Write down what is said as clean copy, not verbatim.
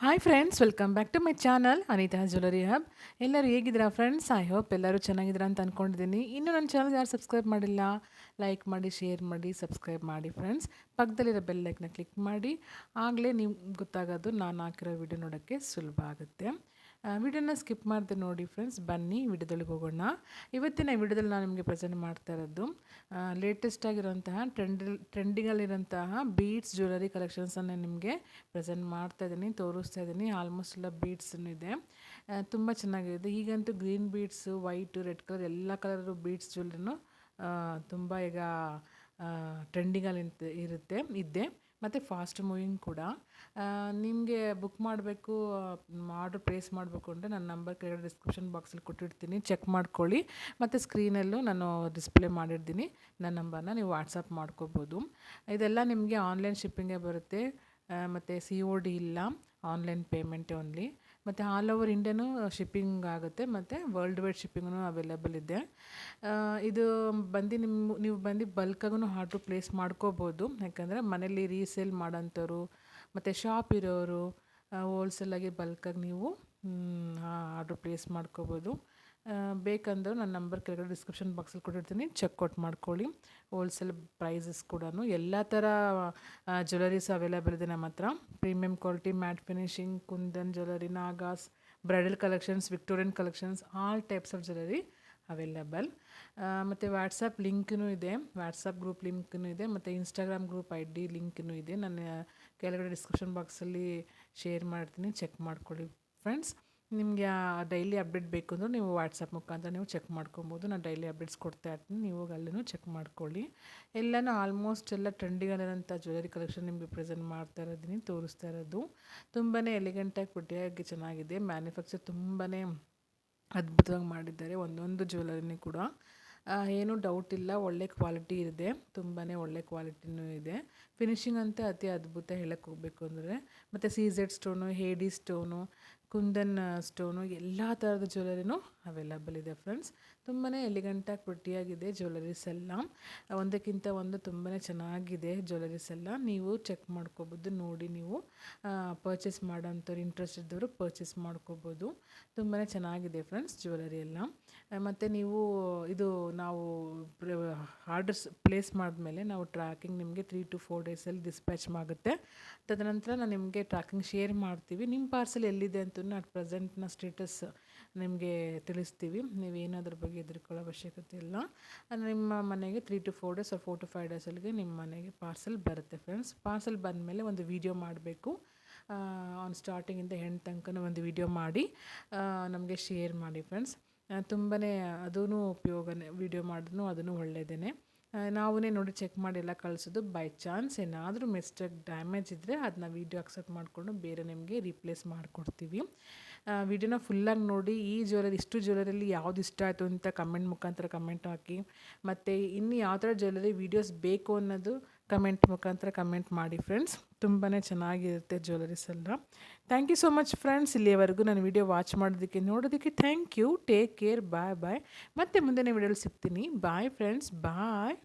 Hi friends, welcome back to my channel Anita jewellery hub. ಎಲ್ಲರೂ ಹೇಗಿದ್ದೀರಾ friends? I hope ಎಲ್ಲರೂ ಚೆನ್ನಾಗಿದ್ದೀರಾ ಅಂತ ಅಂದ್ಕೊಂಡಿದ್ದೀನಿ. ಇನ್ನೂ ನನ್ನ ಚಾನಲ್ ಯಾರು ಸಬ್ಸ್ಕ್ರೈಬ್ ಮಾಡಿಲ್ಲ, ಲೈಕ್ ಮಾಡಿ, ಶೇರ್ ಮಾಡಿ, ಸಬ್ಸ್ಕ್ರೈಬ್ ಮಾಡಿ ಫ್ರೆಂಡ್ಸ್. ಪಕ್ಕದಲ್ಲಿರೋ ಬೆಲ್ ಐಕನ್ನ ಕ್ಲಿಕ್ ಮಾಡಿ, ಆಗಲೇ ನಿಮ್ಗೆ ಗೊತ್ತಾಗೋದು ನಾನು ಹಾಕಿರೋ ವಿಡಿಯೋ ನೋಡೋಕ್ಕೆ ಸುಲಭ ಆಗುತ್ತೆ. ವಿಡಿಯೋನ ಸ್ಕಿಪ್ ಮಾಡಿದೆ ನೋಡಿ ಫ್ರೆಂಡ್ಸ್. ಬನ್ನಿ ವಿಡಿಯೋದೊಳಗೆ ಹೋಗೋಣ. ಇವತ್ತಿನ ವಿಡಿಯೋದಲ್ಲಿ ನಾನು ನಿಮಗೆ ಪ್ರೆಸೆಂಟ್ ಮಾಡ್ತಾ ಇರೋದು ಲೇಟೆಸ್ಟ್ ಆಗಿರೋಂತಹ ಟ್ರೆಂಡಿಂಗಲ್ಲಿರೋಂತಹ ಬೀಡ್ಸ್ ಜ್ಯುವೆಲರಿ ಕಲೆಕ್ಷನ್ಸನ್ನು ನಿಮಗೆ ಪ್ರೆಸೆಂಟ್ ಮಾಡ್ತಾ ಇದ್ದೀನಿ, ತೋರಿಸ್ತಾ ಇದ್ದೀನಿ. ಆಲ್ಮೋಸ್ಟ್ ಎಲ್ಲ ಬೀಡ್ಸನ್ನು ಇದೆ, ತುಂಬ ಚೆನ್ನಾಗಿದೆ. ಈಗಂತೂ green beads, white, red colour ಎಲ್ಲ ಕಲರು ಬೀಡ್ಸ್ ಜ್ಯುವೆಲರಿನೂ ತುಂಬ ಈಗ ಟ್ರೆಂಡಿಂಗಲ್ಲಿ ಇದ್ದೆ ಮತ್ತು ಫಾಸ್ಟ್ ಮೂವಿಂಗ್ ಕೂಡ. ನಿಮಗೆ ಬುಕ್ ಮಾಡಬೇಕು, ಆರ್ಡ್ರ್ ಪ್ಲೇಸ್ ಮಾಡಬೇಕು ಅಂದರೆ ನನ್ನ ನಂಬರ್ ಕೆಳಗಡೆ ಡಿಸ್ಕ್ರಿಪ್ಷನ್ ಬಾಕ್ಸಲ್ಲಿ ಕೊಟ್ಟಿರ್ತೀನಿ, ಚೆಕ್ ಮಾಡ್ಕೊಳ್ಳಿ. ಮತ್ತು ಸ್ಕ್ರೀನಲ್ಲೂ ನಾನು ಡಿಸ್ಪ್ಲೇ ಮಾಡಿರ್ತೀನಿ, ನನ್ನ ನಂಬರ್ನ ನೀವು ವಾಟ್ಸಪ್ ಮಾಡ್ಕೋಬೋದು. ಇದೆಲ್ಲ ನಿಮಗೆ ಆನ್ಲೈನ್ ಶಿಪ್ಪಿಂಗೇ ಬರುತ್ತೆ, ಮತ್ತು COD ಇಲ್ಲ, ಆನ್ಲೈನ್ ಪೇಮೆಂಟ್ ಓನ್ಲಿ. ಮತ್ತು ಆಲ್ ಓವರ್ ಇಂಡಿಯಾನೂ ಶಿಪ್ಪಿಂಗ್ ಆಗುತ್ತೆ, ಮತ್ತು ವರ್ಲ್ಡ್ ವೈಡ್ ಶಿಪ್ಪಿಂಗೂ ಅವೈಲೇಬಲ್ ಇದೆ. ಇದು ಬಂದು ನೀವು ಬಂದು ಬಲ್ಕಾಗೂ ಆರ್ಡ್ರ್ ಪ್ಲೇಸ್ ಮಾಡ್ಕೋಬೋದು. ಯಾಕಂದರೆ ಮನೇಲಿ ರೀಸೇಲ್ ಮಾಡೋಂಥವ್ರು ಮತ್ತು ಶಾಪ್ ಇರೋರು ಹೋಲ್ಸೇಲಾಗಿ ಬಲ್ಕಾಗಿ ನೀವು ಆರ್ಡ್ರ್ ಪ್ಲೇಸ್ ಮಾಡ್ಕೋಬೋದು. ಬೇಕಂದ್ರೆ ನನ್ನ ನಂಬರ್ ಕೆಳಗಡೆ ಡಿಸ್ಕ್ರಿಪ್ಷನ್ ಬಾಕ್ಸಲ್ಲಿ ಕೊಟ್ಟಿರ್ತೀನಿ, ಚೆಕ್ಔಟ್ ಮಾಡ್ಕೊಳ್ಳಿ. ಹೋಲ್ಸೇಲ್ ಪ್ರೈಸಸ್ ಕೂಡ ಎಲ್ಲ ಥರ ಜ್ಯುವೆಲರೀಸ್ ಅವೈಲೇಬಲ್ ಇದೆ ನಮ್ಮ ಹತ್ರ. Premium quality, matte finishing, kundan jewellery, ನಾಗಾಸ್, bridal collections, Victorian collections, all types of jewellery available. ಮತ್ತು ವಾಟ್ಸಪ್ ಲಿಂಕ್ನೂ ಇದೆ, ವಾಟ್ಸಪ್ ಗ್ರೂಪ್ ಲಿಂಕ್ನೂ ಇದೆ, ಮತ್ತು ಇನ್ಸ್ಟಾಗ್ರಾಮ್ ಗ್ರೂಪ್ ID ಲಿಂಕ್ನೂ ಇದೆ. ನನ್ನ ಕೆಳಗಡೆ ಡಿಸ್ಕ್ರಿಪ್ಷನ್ ಬಾಕ್ಸಲ್ಲಿ ಶೇರ್ ಮಾಡ್ತೀನಿ, ಚೆಕ್ ಮಾಡ್ಕೊಳ್ಳಿ ಫ್ರೆಂಡ್ಸ್. ನಿಮಗೆ ಡೈಲಿ ಅಪ್ಡೇಟ್ ಬೇಕು ಅಂದರೆ ನೀವು ವಾಟ್ಸಪ್ ಮುಖಾಂತರ ನೀವು ಚೆಕ್ ಮಾಡ್ಕೊಬೋದು. ನಾನು ಡೈಲಿ ಅಪ್ಡೇಟ್ಸ್ ಕೊಡ್ತಾ ಇರ್ತೀನಿ, ನೀವು ಅಲ್ಲೂ ಚೆಕ್ ಮಾಡ್ಕೊಳ್ಳಿ. ಎಲ್ಲನೂ ಆಲ್ಮೋಸ್ಟ್ ಎಲ್ಲ ಟ್ರೆಂಡಿಂಗಲ್ಲಿರೋಂಥ ಜ್ಯುವೆಲರಿ ಕಲೆಕ್ಷನ್ ನಿಮಗೆ ಪ್ರೆಸೆಂಟ್ ಮಾಡ್ತಾ ಇರೋದೀನಿ, ತೋರಿಸ್ತಾ ಇರೋದು. ತುಂಬಾ ಎಲಿಗೆಂಟಾಗಿ ಪುಟ್ಟಿಯಾಗಿ ಚೆನ್ನಾಗಿದೆ. ಮ್ಯಾನುಫ್ಯಾಕ್ಚರ್ ತುಂಬಾ ಅದ್ಭುತವಾಗಿ ಮಾಡಿದ್ದಾರೆ, ಒಂದೊಂದು ಜ್ಯುವೆಲರಿನೂ ಕೂಡ. ಏನೂ ಡೌಟ್ ಇಲ್ಲ, ಒಳ್ಳೆ ಕ್ವಾಲಿಟಿ ಇದೆ, ತುಂಬಾ ಒಳ್ಳೆ ಕ್ವಾಲಿಟಿನೂ ಇದೆ. ಫಿನಿಶಿಂಗ್ ಅಂತ ಅತಿ ಅದ್ಭುತ ಹೇಳಕ್ಕೆ ಹೋಗಬೇಕು ಅಂದರೆ. ಮತ್ತು CZ ಸ್ಟೋನು, ಹೇಡಿ ಸ್ಟೋನು, ಕುಂದನ್ ಸ್ಟೋನು, ಎಲ್ಲ ಥರದ ಜ್ಯುವೆಲರಿನೂ ಅವೈಲೇಬಲ್ ಇದೆ ಫ್ರೆಂಡ್ಸ್. ತುಂಬಾ ಎಲಿಗೆಂಟಾಗಿ ಪ್ರಿಟಿಯಾಗಿದೆ ಜ್ಯುವೆಲರೀಸ್ ಎಲ್ಲ, ಒಂದಕ್ಕಿಂತ ಒಂದು ತುಂಬಾ ಚೆನ್ನಾಗಿದೆ ಜ್ಯುವೆಲರೀಸ್ ಎಲ್ಲ. ನೀವು ಚೆಕ್ ಮಾಡ್ಕೋಬೋದು, ನೋಡಿ ನೀವು ಪರ್ಚೇಸ್ ಮಾಡೋಂಥವ್ರು, ಇಂಟ್ರೆಸ್ಟ್ ಇದ್ದವರು ಪರ್ಚೇಸ್ ಮಾಡ್ಕೋಬೋದು. ತುಂಬಾ ಚೆನ್ನಾಗಿದೆ ಫ್ರೆಂಡ್ಸ್ ಜ್ಯುವೆಲರಿ ಎಲ್ಲ. ಮತ್ತು ನೀವು ಇದು ನಾವು ಆರ್ಡರ್ಸ್ ಪ್ಲೇಸ್ ಮಾಡಿದ್ಮೇಲೆ ನಾವು ಟ್ರ್ಯಾಕಿಂಗ್ ನಿಮಗೆ 3 to 4 ಡೇಸಲ್ಲಿ ಡಿಸ್ಪ್ಯಾಚ್ ಆಗುತ್ತೆ. ತದನಂತರ ನಾನು ನಿಮಗೆ ಟ್ರ್ಯಾಕಿಂಗ್ ಶೇರ್ ಮಾಡ್ತೀವಿ. ನಿಮ್ಮ ಪಾರ್ಸಲ್ ಎಲ್ಲಿದೆ ಅಂತ ಅಟ್ ಪ್ರೆಸೆಂಟ್ನ ಸ್ಟೇಟಸ್ ನಿಮಗೆ ತಿಳಿಸ್ತೀವಿ. ನೀವೇನಾದ್ರ ಬಗ್ಗೆ ಹೆದರ್ಕೊಳ್ಳೋ ಅವಶ್ಯಕತೆ ಇಲ್ಲ. ನಿಮ್ಮ ಮನೆಗೆ 3 to 4 ಡೇಸ್ 4 to 5 ಡೇಸಲ್ಲಿಗೆ ನಿಮ್ಮ ಮನೆಗೆ ಪಾರ್ಸಲ್ ಬರುತ್ತೆ ಫ್ರೆಂಡ್ಸ್. ಪಾರ್ಸಲ್ ಬಂದಮೇಲೆ ಒಂದು ವಿಡಿಯೋ ಮಾಡಬೇಕು, ಸ್ಟಾರ್ಟಿಂಗಿಂದ ಎಂಡ್ ತನಕ ಒಂದು ವಿಡಿಯೋ ಮಾಡಿ ನಮಗೆ ಶೇರ್ ಮಾಡಿ ಫ್ರೆಂಡ್ಸ್. ತುಂಬಾ ಅದೂ ಉಪಯೋಗನೇ, ವಿಡಿಯೋ ಮಾಡಿದ್ರೂ ಅದೂ ಒಳ್ಳೆಯದೇ. ನಾವೇ ನೋಡಿ ಚೆಕ್ ಮಾಡಿ ಎಲ್ಲ ಕಳಿಸೋದು. ಬೈ ಚಾನ್ಸ್ ಏನಾದರೂ ಮಿಸ್ಟೇಕ್ ಡ್ಯಾಮೇಜ್ ಇದ್ದರೆ ಅದನ್ನ ವೀಡಿಯೋ ಅಕ್ಸೆಪ್ಟ್ ಮಾಡಿಕೊಂಡು ಬೇರೆ ನಿಮಗೆ ರೀಪ್ಲೇಸ್ ಮಾಡಿಕೊಡ್ತೀವಿ. ವಿಡಿಯೋನ ಫುಲ್ಲಾಗಿ ನೋಡಿ. ಇಷ್ಟು ಜ್ಯುವೆಲರಿಯಲ್ಲಿ ಯಾವ್ದು ಇಷ್ಟ ಆಯಿತು ಅಂತ ಕಮೆಂಟ್ ಮುಖಾಂತರ ಕಮೆಂಟ್ ಹಾಕಿ. ಮತ್ತು ಇನ್ನು ಯಾವ ಥರ ಜ್ಯುವೆಲರಿ ವೀಡಿಯೋಸ್ ಬೇಕು ಅನ್ನೋದು ಕಮೆಂಟ್ ಮುಖಾಂತರ ಕಮೆಂಟ್ ಮಾಡಿ ಫ್ರೆಂಡ್ಸ್. ತುಂಬಾ ಚೆನ್ನಾಗಿರುತ್ತೆ ಜ್ಯುವೆಲರೀಸ್ ಎಲ್ಲ. Thank you so much friends. ಇಲ್ಲಿಯವರೆಗೂ ನಾನು ವಿಡಿಯೋ ವಾಚ್ ಮಾಡೋದಕ್ಕೆ, ನೋಡೋದಕ್ಕೆ thank you. Take care, bye bye. ಮತ್ತೆ ಮುಂದಿನ ವಿಡಿಯೋಲಿ ಸಿಗ್ತೀನಿ. ಬಾಯ್ ಫ್ರೆಂಡ್ಸ್, ಬಾಯ್.